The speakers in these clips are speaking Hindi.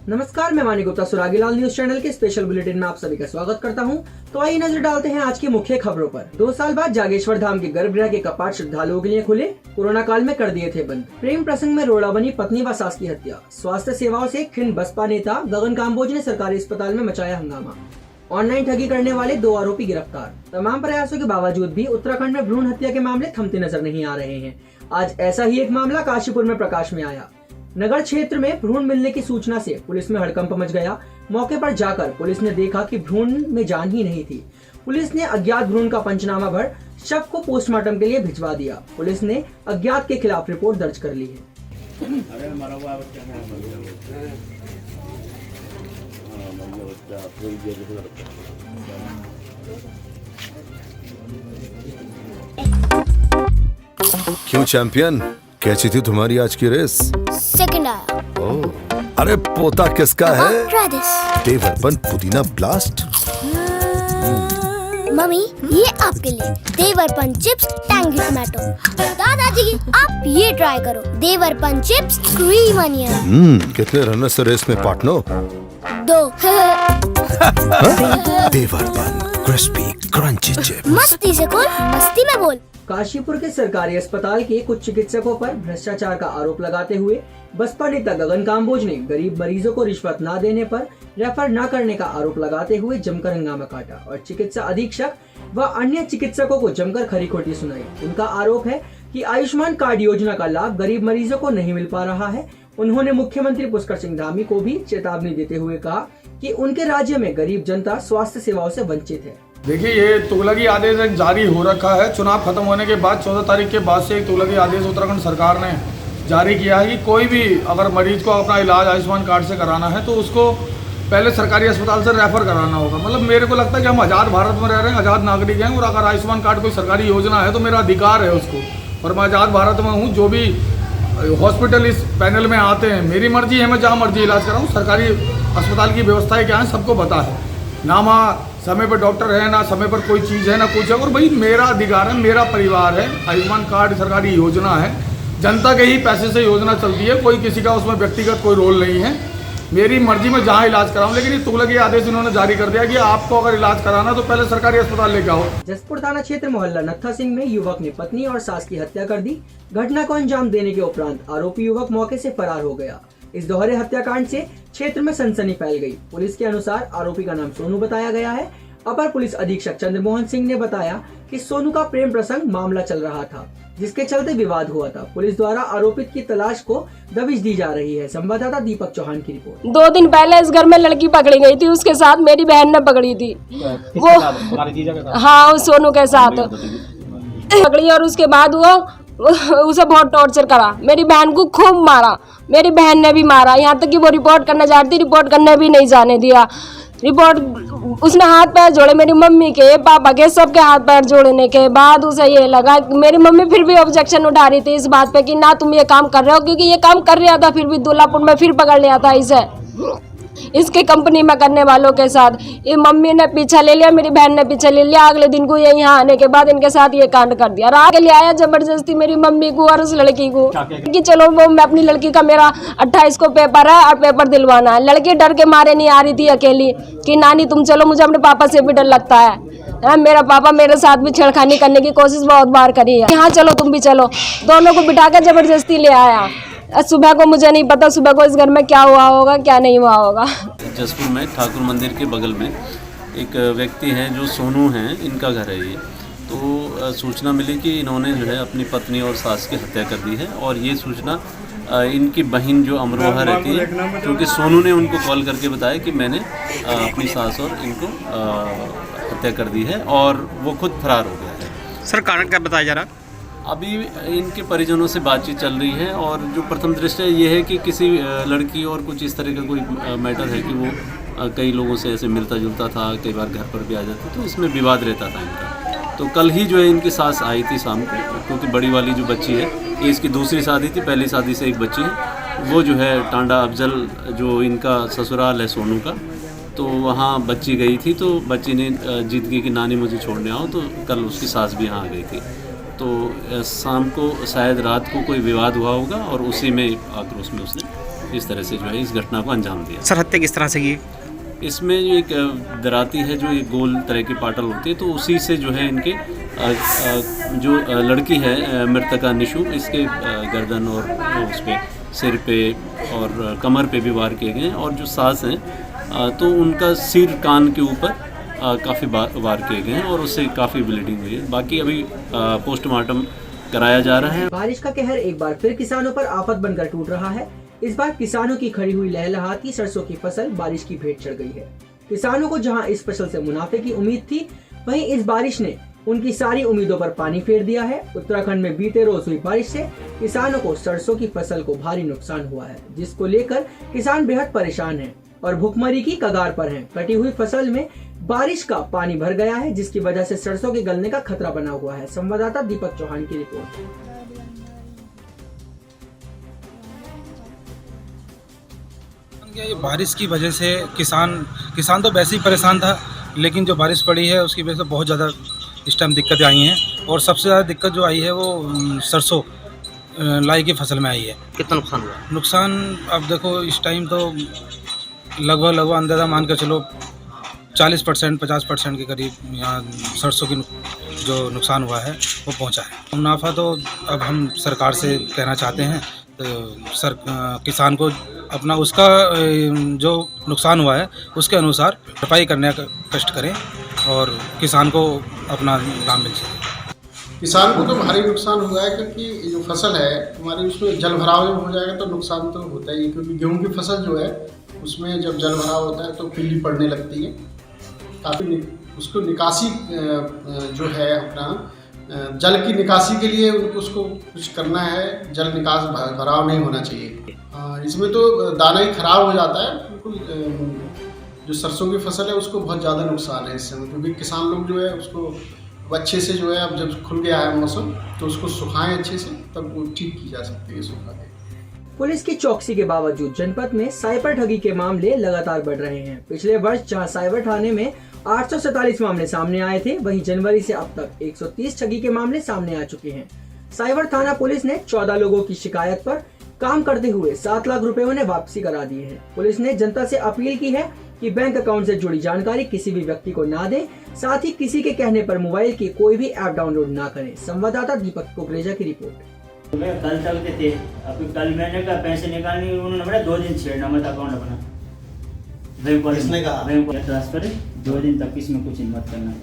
नमस्कार, मैं मानी गुप्ता सुरागीलाल न्यूज चैनल के स्पेशल बुलेटिन में आप सभी का स्वागत करता हूं। तो आइए नजर डालते हैं आज की मुख्य खबरों पर। 2 साल बाद जागेश्वर धाम के गर्भगृह के कपाट श्रद्धालुओं के लिए खुले, कोरोना काल में कर दिए थे बंद। प्रेम प्रसंग में रोड़ा बनी पत्नी व सास की हत्या। स्वास्थ्य सेवाओं से खिन्न बसपा नेता गगन काम्बोज ने सरकारी अस्पताल में मचाया हंगामा। ऑनलाइन ठगी करने वाले 2 आरोपी गिरफ्तार। तमाम प्रयासों के बावजूद भी उत्तराखंड में भ्रूण हत्या के मामले थमते नजर नहीं आ रहे हैं। आज ऐसा ही एक मामला काशीपुर में प्रकाश में आया। नगर क्षेत्र में भ्रूण मिलने की सूचना से पुलिस में हड़कंप मच गया। मौके पर जाकर पुलिस ने देखा कि भ्रूण में जान ही नहीं थी। पुलिस ने अज्ञात भ्रूण का पंचनामा भर शव को पोस्टमार्टम के लिए भिजवा दिया। पुलिस ने अज्ञात के खिलाफ रिपोर्ट दर्ज कर ली है। क्यों चैंपियन, कैसी थी तुम्हारी आज की रेस? सेकंड आया। ओह, अरे पोता किसका है? Try this। देवरपन पुदीना ब्लास्ट। मम्मी, ये आपके लिए देवरपन चिप्स टैंगी टमाटो। दादाजी, आप ये ट्राई करो, देवरपन चिप्स क्रीम अनियन। कितने रनर से रेस में पार्टनर? 2। देवरपन क्रिस्पी क्रंची चिप। मस्ती से बोल, मस्ती में बोल। काशीपुर के सरकारी अस्पताल के कुछ चिकित्सकों पर भ्रष्टाचार का आरोप लगाते हुए बसपा नेता गगन काम्बोज ने गरीब मरीजों को रिश्वत न देने पर रेफर न करने का आरोप लगाते हुए जमकर हंगामा काटा और चिकित्सा अधीक्षक व अन्य चिकित्सकों को जमकर खरी खोटी सुनाई। उनका आरोप है कि आयुष्मान कार्ड योजना का लाभ गरीब मरीजों को नहीं मिल पा रहा है। उन्होंने मुख्यमंत्री पुष्कर सिंह धामी को भी चेतावनी देते हुए कहा कि उनके राज्य में गरीब जनता स्वास्थ्य सेवाओं से वंचित है। देखिए, ये तुगलकी आदेश एक जारी हो रखा है। चुनाव खत्म होने के बाद 14 तारीख के बाद से एक तुगलकी आदेश उत्तराखंड सरकार ने जारी किया है कि कोई भी अगर मरीज को अपना इलाज आयुष्मान कार्ड से कराना है तो उसको पहले सरकारी अस्पताल से रेफर कराना होगा। मतलब मेरे को लगता है कि हम आज़ाद भारत में रह रहे हैं, आज़ाद नागरिक हैं, और अगर आयुष्मान कार्ड कोई सरकारी योजना है तो मेरा अधिकार है उसको, और मैं आज़ाद भारत में हूँ। जो भी हॉस्पिटल इस पैनल में आते हैं, मेरी मर्जी है, मैं जहाँ मर्जी इलाज कराऊँ। सरकारी अस्पताल की व्यवस्थाएँ क्या है सबको पता है। ना वहाँ समय पर डॉक्टर है, ना समय पर कोई चीज़ है, ना कुछ है। और भाई मेरा अधिकार है, मेरा परिवार है। आयुष्मान कार्ड सरकारी योजना है, जनता के ही पैसे से योजना चलती है, कोई किसी का उसमें व्यक्तिगत कोई रोल नहीं है। मेरी मर्जी में जहाँ इलाज कराऊं। लेकिन ये तुगलकी आदेश इन्होंने जारी कर दिया कि आपको अगर इलाज कराना तो पहले सरकारी अस्पताल लेके आओ। जसपुर थाना क्षेत्र मोहल्ला नत्था सिंह में युवक ने पत्नी और सास की हत्या कर दी। घटना को अंजाम देने के उपरांत आरोपी युवक मौके से फरार हो गया। इस दोहरे हत्याकांड से क्षेत्र में सनसनी फैल गई। पुलिस के अनुसार आरोपी का नाम सोनू बताया गया है। अपर पुलिस अधीक्षक चंद्रमोहन सिंह ने बताया कि सोनू का प्रेम प्रसंग मामला चल रहा था, जिसके चलते विवाद हुआ था। पुलिस द्वारा आरोपित की तलाश को दबिश दी जा रही है। संवाददाता दीपक चौहान की रिपोर्ट। 2 दिन पहले इस घर में लड़की पकड़ी गई थी, उसके साथ मेरी बहन ने पकड़ी थी। वो हाँ, उस सोनू के साथ पकड़ी और उसके बाद वो उसे बहुत टॉर्चर करा। मेरी बहन को खूब मारा, मेरी बहन ने भी मारा, यहाँ तक कि वो रिपोर्ट करने जा रही थी, रिपोर्ट करने भी नहीं जाने दिया। रिपोर्ट उसने हाथ पैर जोड़े, मेरी मम्मी के, पापा के, सबके हाथ पैर जोड़ने के बाद उसे ये लगा। मेरी मम्मी फिर भी ऑब्जेक्शन उठा रही थी इस बात पे कि ना तुम ये काम कर रहे हो, क्योंकि ये काम कर रहा था। फिर भी दुल्लापुर में फिर पकड़ लिया था इसे, इसके कंपनी में करने वालों के साथ। ये मम्मी ने पीछा ले लिया, मेरी बहन ने पीछा ले लिया। अगले दिन को ये यहाँ आने के बाद इनके साथ ये कांड कर दिया। रात के लिए आया जबरदस्ती मेरी मम्मी को और उस लड़की को कि चलो वो मैं अपनी लड़की का, मेरा 28 को पेपर है और पेपर दिलवाना है। लड़की डर के मारे नहीं आ रही थी अकेली कि नानी तुम चलो, मुझे अपने पापा से भी डर लगता है। मेरा पापा मेरे साथ भी छेड़खानी करने की कोशिश बहुत बार करी है। हाँ चलो तुम भी चलो, दोनों को बिठा कर जबरदस्ती ले आया। सुबह को मुझे नहीं पता सुबह को इस घर में क्या हुआ होगा क्या नहीं हुआ होगा। जसपुर में ठाकुर मंदिर के बगल में एक व्यक्ति हैं जो सोनू हैं, इनका घर है ये। तो सूचना मिली कि इन्होंने जो है अपनी पत्नी और सास की हत्या कर दी है। और ये सूचना इनकी बहन जो अमरोहा रहती है, क्योंकि सोनू ने उनको कॉल करके बताया कि मैंने अपनी सास और इनको हत्या कर दी है, और वो खुद फरार हो गया है। सर कारण क्या बताया जा रहा? अभी इनके परिजनों से बातचीत चल रही है, और जो प्रथम दृष्टया ये है कि किसी लड़की और कुछ इस तरह का कोई मैटर है कि वो कई लोगों से ऐसे मिलता जुलता था, कई बार घर पर भी आ जाता, तो इसमें विवाद रहता था इनका। तो कल ही जो है इनकी सास आई थी शाम को, क्योंकि बड़ी वाली जो बच्ची है ये इसकी दूसरी शादी थी, पहली शादी से एक बच्ची है, वो जो है टांडा अफजल जो इनका ससुराल है सोनू का, तो वहाँ बच्ची गई थी। तो बच्ची ने जिद की कि नानी मुझे छोड़ने आओ, तो कल उसकी सास भी यहाँ आ गई थी। तो शाम को शायद रात को कोई विवाद हुआ होगा और उसी में आक्रोश में उसने इस तरह से जो है इस घटना को अंजाम दिया। सर हत्या किस तरह से की? इसमें जो एक दराती है, जो एक गोल तरह की पाटल होती है, तो उसी से जो है इनके जो लड़की है मृतका निशु, इसके गर्दन और उस पे सिर पे और कमर पे भी वार किए गए हैं, और जो सास हैं तो उनका सिर कान के ऊपर काफ़ी वार किए गए हैं और उससे काफ़ी ब्लीडिंग हुई है। बाकी अभी पोस्टमार्टम कराया जा रहा है। बारिश का कहर एक बार फिर किसानों पर आफत बनकर टूट रहा है। इस बार किसानों की खड़ी हुई लहलहाती सरसों की फसल बारिश की भेंट चढ़ गई है। किसानों को जहां इस फसल से मुनाफे की उम्मीद थी, वहीं इस बारिश ने उनकी सारी उम्मीदों पर पानी फेर दिया है। उत्तराखंड में बीते रोज हुई बारिश से किसानों को सरसों की फसल को भारी नुकसान हुआ है, जिसको लेकर किसान बेहद परेशान हैं और भुखमरी की कगार पर हैं। कटी हुई फसल में बारिश का पानी भर गया है, जिसकी वजह से सरसों के गलने का खतरा बना हुआ है। संवाददाता दीपक चौहान की रिपोर्ट। ये बारिश की वजह से किसान तो वैसे ही परेशान था, लेकिन जो बारिश पड़ी है उसकी वजह से बहुत ज़्यादा इस टाइम दिक्कतें आई हैं। और सबसे ज़्यादा दिक्कत जो आई है वो सरसों लाई की फसल में आई है। कितना नुकसान हुआ? नुकसान अब देखो इस टाइम तो लगभग अंदाज़ा मान कर चलो 40% 50% के करीब यहाँ सरसों की जो नुकसान हुआ है वो पहुँचा है। मुनाफा तो अब हम सरकार से कहना चाहते हैं, तो किसान को अपना उसका जो नुकसान हुआ है उसके अनुसार भरपाई करने का कष्ट करें और किसान को अपना दाम मिल सके। किसान को तो भारी नुकसान हुआ है, क्योंकि जो फसल है हमारी उसमें जल भराव जब हो जाएगा तो नुकसान तो होता ही है। क्योंकि गेहूं की फसल जो है उसमें जब जल भराव होता है तो पीली पड़ने लगती है, काफ़ी उसको निकासी जो है अपना जल की निकासी के लिए उसको कुछ करना है, जल निकास भराव नहीं होना चाहिए। इसमें तो दाना ही खराब हो जाता है बिल्कुल। जो सरसों की फसल है उसको बहुत ज़्यादा नुकसान है इस समय, क्योंकि किसान लोग जो है उसको अच्छे से जो है अब जब खुल गया है मौसम तो उसको सुखाएं अच्छे से, तब वो ठीक की जा सकती है सुखा के। पुलिस की चौकसी के बावजूद जनपद में साइबर ठगी के मामले लगातार बढ़ रहे हैं। पिछले वर्ष जहां साइबर थाने में 847 मामले सामने आए थे, वहीं जनवरी से अब तक 130 ठगी के मामले सामने आ चुके हैं। साइबर थाना पुलिस ने 14 लोगों की शिकायत पर काम करते हुए 7 लाख रुपए उन्हें वापसी करा दिए हैं। पुलिस ने जनता से अपील की है कि बैंक अकाउंट से जुड़ी जानकारी किसी भी व्यक्ति को ना दें, साथ ही किसी के कहने पर मोबाइल की कोई भी ऐप डाउनलोड ना करें। संवाददाता दीपक कुकरेजा की रिपोर्ट। कल चलते थे, अब कल मैंने कहा पैसे निकालने, उन्होंने बोला 2 दिन छेड़ना मत अकाउंट अपना, बैंक ट्रांसफर 2 दिन तक इसमें कुछ मत करना।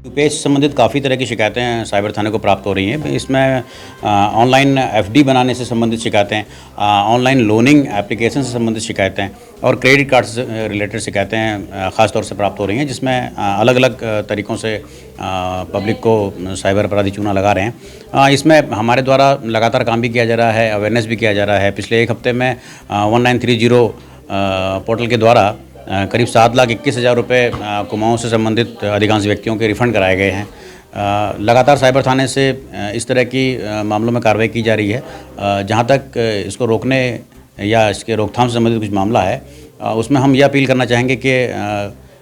रुपये से संबंधित काफ़ी तरह की शिकायतें साइबर थाने को प्राप्त हो रही हैं। इसमें ऑनलाइन एफडी बनाने से संबंधित शिकायतें, ऑनलाइन लोनिंग एप्लीकेशन से संबंधित शिकायतें और क्रेडिट कार्ड से रिलेटेड शिकायतें ख़ास तौर से प्राप्त हो रही हैं, जिसमें अलग अलग तरीक़ों से पब्लिक को साइबर अपराधी चूना लगा रहे हैं। इसमें हमारे द्वारा लगातार काम भी किया जा रहा है, अवेयरनेस भी किया जा रहा है। पिछले एक हफ्ते में 1930 पोर्टल के द्वारा करीब 7,21,000 रुपये कुमाऊँ से संबंधित अधिकांश व्यक्तियों के रिफ़ंड कराए गए हैं। लगातार साइबर थाने से इस तरह की मामलों में कार्रवाई की जा रही है। जहां तक इसको रोकने या इसके रोकथाम से संबंधित कुछ मामला है, उसमें हम यह अपील करना चाहेंगे कि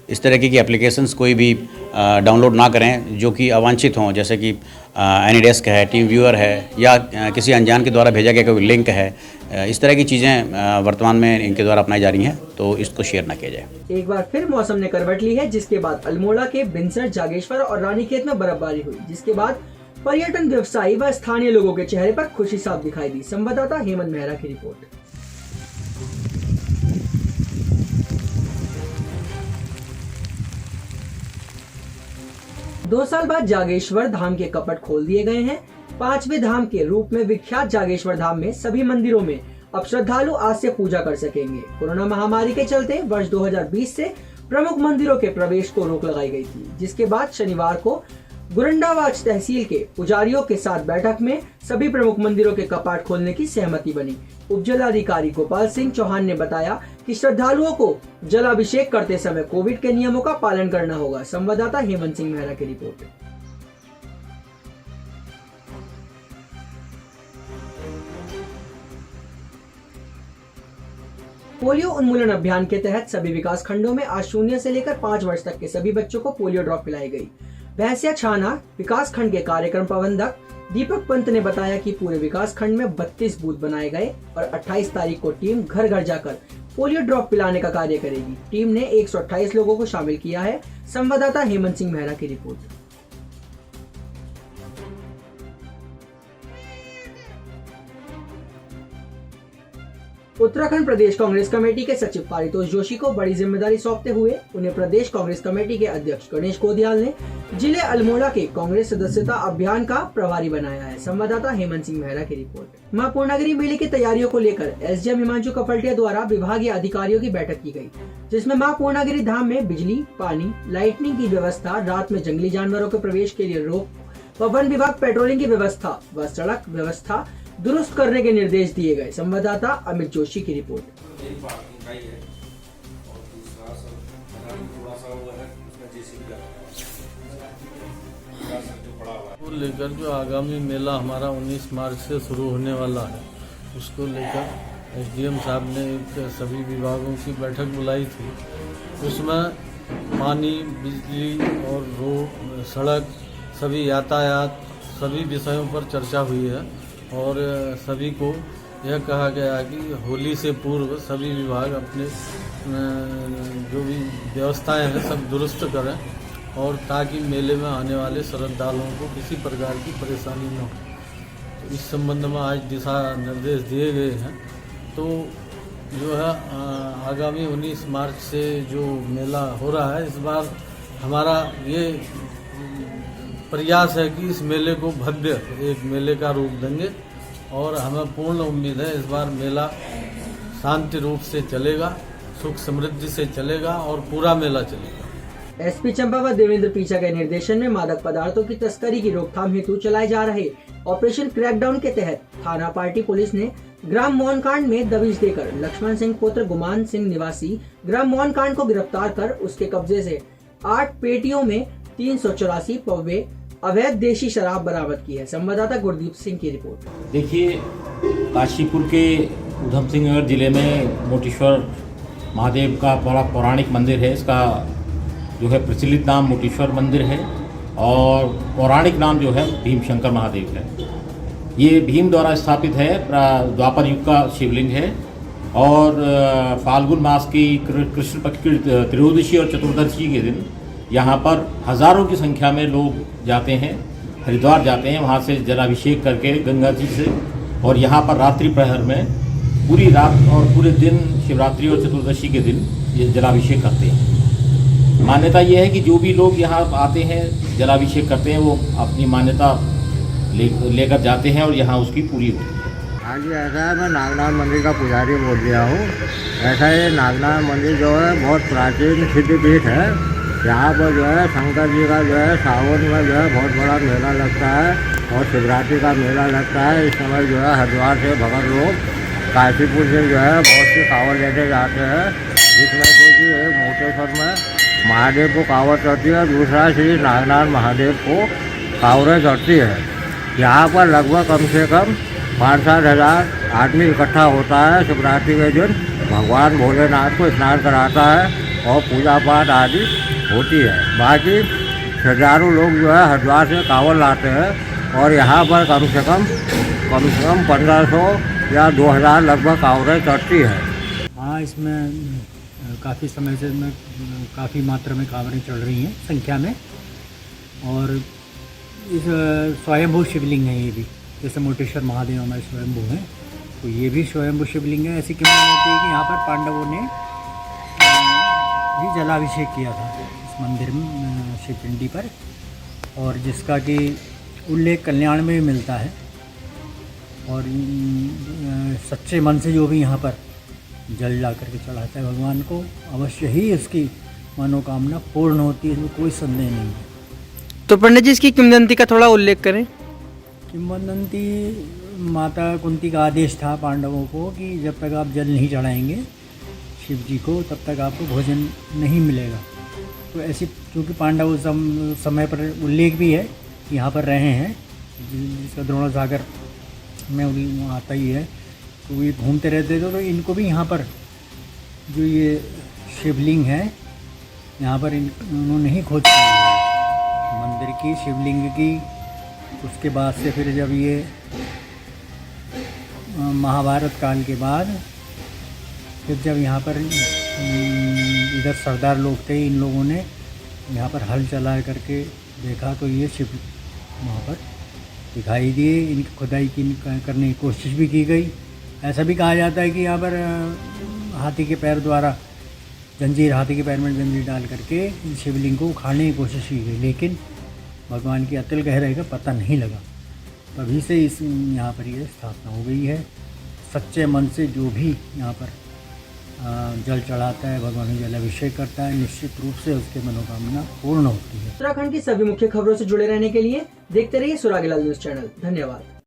इस तरह की एप्लीकेशंस कोई भी डाउनलोड ना करें जो कि अवांछित हों, जैसे कि एनीडेस्क है, टीम व्यूअर है या किसी अनजान के द्वारा भेजा गया कोई लिंक है। इस तरह की चीज़ें वर्तमान में इनके द्वारा अपनाई जा रही हैं, तो इसको शेयर ना किया जाए। एक बार फिर मौसम ने करवट ली है, जिसके बाद अल्मोड़ा के बिनसर, जागेश्वर और रानीखेत में बर्फबारी हुई, जिसके बाद पर्यटन व्यवसायी व स्थानीय लोगों के चेहरे पर खुशी साफ दिखाई दी। संवाददाता हेमंत मेहरा की रिपोर्ट। 2 साल बाद जागेश्वर धाम के कपट खोल दिए गए हैं। 5वें धाम के रूप में विख्यात जागेश्वर धाम में सभी मंदिरों में अब श्रद्धालु आज से पूजा कर सकेंगे। कोरोना महामारी के चलते वर्ष 2020 से प्रमुख मंदिरों के प्रवेश को रोक लगाई गई थी, जिसके बाद शनिवार को गुरंडावाच तहसील के पुजारियों के साथ बैठक में सभी प्रमुख मंदिरों के कपाट खोलने की सहमति बनी। उपजिलाधिकारी गोपाल सिंह चौहान ने बताया कि श्रद्धालुओं को जलाभिषेक करते समय कोविड के नियमों का पालन करना होगा। संवाददाता हेमंत सिंह मेहरा की रिपोर्ट। पोलियो उन्मूलन अभियान के तहत सभी विकास खंडों में आज 0 से लेकर 5 वर्ष तक के सभी बच्चों को पोलियो ड्रॉप पिलाई गई। भैंसिया छाना विकास खंड के कार्यक्रम प्रबंधक दीपक पंत ने बताया कि पूरे विकास खंड में 32 बूथ बनाए गए और 28 तारीख को टीम घर घर जाकर पोलियो ड्रॉप पिलाने का कार्य करेगी। टीम ने 128 लोगों को शामिल किया है। संवाददाता हेमंत सिंह मेहरा की रिपोर्ट। उत्तराखंड प्रदेश कांग्रेस कमेटी के सचिव पारितोष जोशी को बड़ी जिम्मेदारी सौंपते हुए उन्हें प्रदेश कांग्रेस कमेटी के अध्यक्ष गणेश गोदियाल ने जिले अल्मोड़ा के कांग्रेस सदस्यता अभियान का प्रभारी बनाया है। संवाददाता हेमंत सिंह मेहरा की रिपोर्ट। मां पूर्णागिरि मेले की तैयारियों को लेकर एसडीएम हिमांशु कफलटिया द्वारा विभागीय अधिकारियों की बैठक की गई, जिसमें मां पूर्णागिरि धाम में बिजली, पानी, लाइटनिंग की व्यवस्था, रात में जंगली जानवरों के प्रवेश के लिए रोक व वन विभाग पेट्रोलिंग की व्यवस्था व सड़क व्यवस्था दुरुस्त करने के निर्देश दिए गए। संवाददाता अमित जोशी की रिपोर्ट। को लेकर जो आगामी मेला हमारा 19 मार्च से शुरू होने वाला है, उसको लेकर एसडीएम साहब ने एक सभी विभागों की बैठक बुलाई थी। उसमें पानी, बिजली और रोड, सड़क, सभी यातायात, सभी विषयों पर चर्चा हुई है और सभी को यह कहा गया कि होली से पूर्व सभी विभाग अपने जो भी व्यवस्थाएं हैं सब दुरुस्त करें और ताकि मेले में आने वाले श्रद्धालुओं को किसी प्रकार की परेशानी न हो। तो इस संबंध में आज दिशा निर्देश दिए गए हैं। तो जो है आगामी 19 मार्च से जो मेला हो रहा है, इस बार हमारा ये प्रयास है कि इस मेले को भव्य एक मेले का रूप देंगे और हमें पूर्ण उम्मीद है इस बार मेला शांति रूप से चलेगा, सुख समृद्धि से चलेगा और पूरा मेला चलेगा। एसपी चंपा व देवेंद्र पीछा के निर्देशन में मादक पदार्थों की तस्करी की रोकथाम हेतु चलाए जा रहे ऑपरेशन क्रैकडाउन के तहत थाना पार्टी पुलिस ने ग्राम मोहनकांड में दबिश देकर लक्ष्मण सिंह पुत्र गुमान सिंह निवासी ग्राम मोहनकांड को गिरफ्तार कर उसके कब्जे से 8 पेटियों में 384 पौवे अवैध देशी शराब बरामद की है। संवाददाता गुरदीप सिंह की रिपोर्ट। देखिए, काशीपुर के उधम सिंह नगर जिले में मोटेश्वर महादेव का बड़ा पौराणिक मंदिर है। इसका जो है प्रचलित नाम मोटेश्वर मंदिर है और पौराणिक नाम जो है भीमशंकर महादेव है। ये भीम द्वारा स्थापित है, द्वापर युग का शिवलिंग है और फाल्गुन मास की कृष्ण पक्ष की त्रयोदशी और चतुर्दशी के दिन यहाँ पर हज़ारों की संख्या में लोग जाते हैं, हरिद्वार जाते हैं, वहाँ से जलाभिषेक करके गंगा जी से, और यहाँ पर रात्रि प्रहर में पूरी रात और पूरे दिन शिवरात्रि और चतुर्दशी के दिन ये जलाभिषेक करते हैं। मान्यता ये है कि जो भी लोग यहाँ आते हैं जलाभिषेक करते हैं वो अपनी मान्यता लेकर जाते हैं और यहाँ उसकी पूरी होती है। हाँ जी, ऐसा है, मैं नागनाथ मंदिर का पुजारी बोल रहा हूँ। ऐसा ये नागनाथ मंदिर जो है बहुत प्राचीन सिद्धपीठ है। यहाँ पर जो है शंकर जी का जो है सावन में जो है बहुत बड़ा मेला लगता है और शिवरात्रि का मेला लगता है। इस समय जो है हरिद्वार से भगत लोग काशीपुर से जो है बहुत सी कांवड़ लेते जाते हैं, जिसमें से कि एक मोटेश्वर में महादेव को कांवड़ चढ़ती है, दूसरा श्री नागनाथ महादेव को कांवड़ें चढ़ती है। यहाँ पर लगभग कम से कम 5-7 हज़ार आदमी इकट्ठा होता है। शिवरात्रि के दिन भगवान भोलेनाथ को स्नान कराता है और पूजा पाठ आदि होती है। बाकी हजारों लोग जो है हरिद्वार से कांवड़ लाते हैं और यहाँ पर कम से कम 1500 या 2000 लगभग कांवड़ें चढ़ती है। हाँ, इसमें काफ़ी समय से काफ़ी मात्रा में कांवड़ें चढ़ रही हैं संख्या में। और इस स्वयंभू शिवलिंग है ये भी, जैसे मोटेश्वर महादेव हमारे स्वयंभू हैं, तो ये भी स्वयंभू शिवलिंग है। ऐसी क्यों होती है कि यहाँ पर पांडवों ने भी जलाभिषेक किया था इस मंदिर में, शिवपिंडी पर, और जिसका कि उल्लेख कल्याण में भी मिलता है। और सच्चे मन से जो भी यहाँ पर जल ला करके चढ़ाता है भगवान को, अवश्य ही उसकी मनोकामना पूर्ण होती है, इसमें कोई संदेह नहीं है। तो पंडित जी, इसकी किंवदंती का थोड़ा उल्लेख करें। किंवदंती, माता कुंती का आदेश था पांडवों को कि जब तक आप जल नहीं चढ़ाएंगे शिव जी को तब तक आपको भोजन नहीं मिलेगा। तो ऐसी, क्योंकि पांडव समय पर उल्लेख भी है यहाँ पर रहे हैं, जिसका द्रोण सागर में आता ही है, तो ये घूमते रहते थे। तो इनको भी यहाँ पर जो ये शिवलिंग है यहाँ पर उन्होंने ही खोज की मंदिर की शिवलिंग की उसके बाद से फिर जब ये महाभारत काल के बाद फिर जब यहाँ पर इधर सरदार लोग थे, इन लोगों ने यहाँ पर हल चला करके देखा तो ये शिव वहाँ पर दिखाई दिए। इनकी खुदाई करने की कोशिश भी की गई। ऐसा भी कहा जाता है कि यहाँ पर हाथी के पैर द्वारा हाथी के पैर में जंजीर डाल करके शिवलिंग को उखाड़ने की कोशिश की गई, लेकिन भगवान की अतल गहराई का पता नहीं लगा। तभी से इस यहाँ पर ये स्थापना हो गई है। सच्चे मन से जो भी यहाँ पर जल चढ़ाता है, भगवान का जलाभिषेक करता है, निश्चित रूप से उसके मनोकामना पूर्ण होती है। उत्तराखंड की सभी मुख्य खबरों से जुड़े रहने के लिए देखते रहिए सुरागीलाल न्यूज चैनल। धन्यवाद।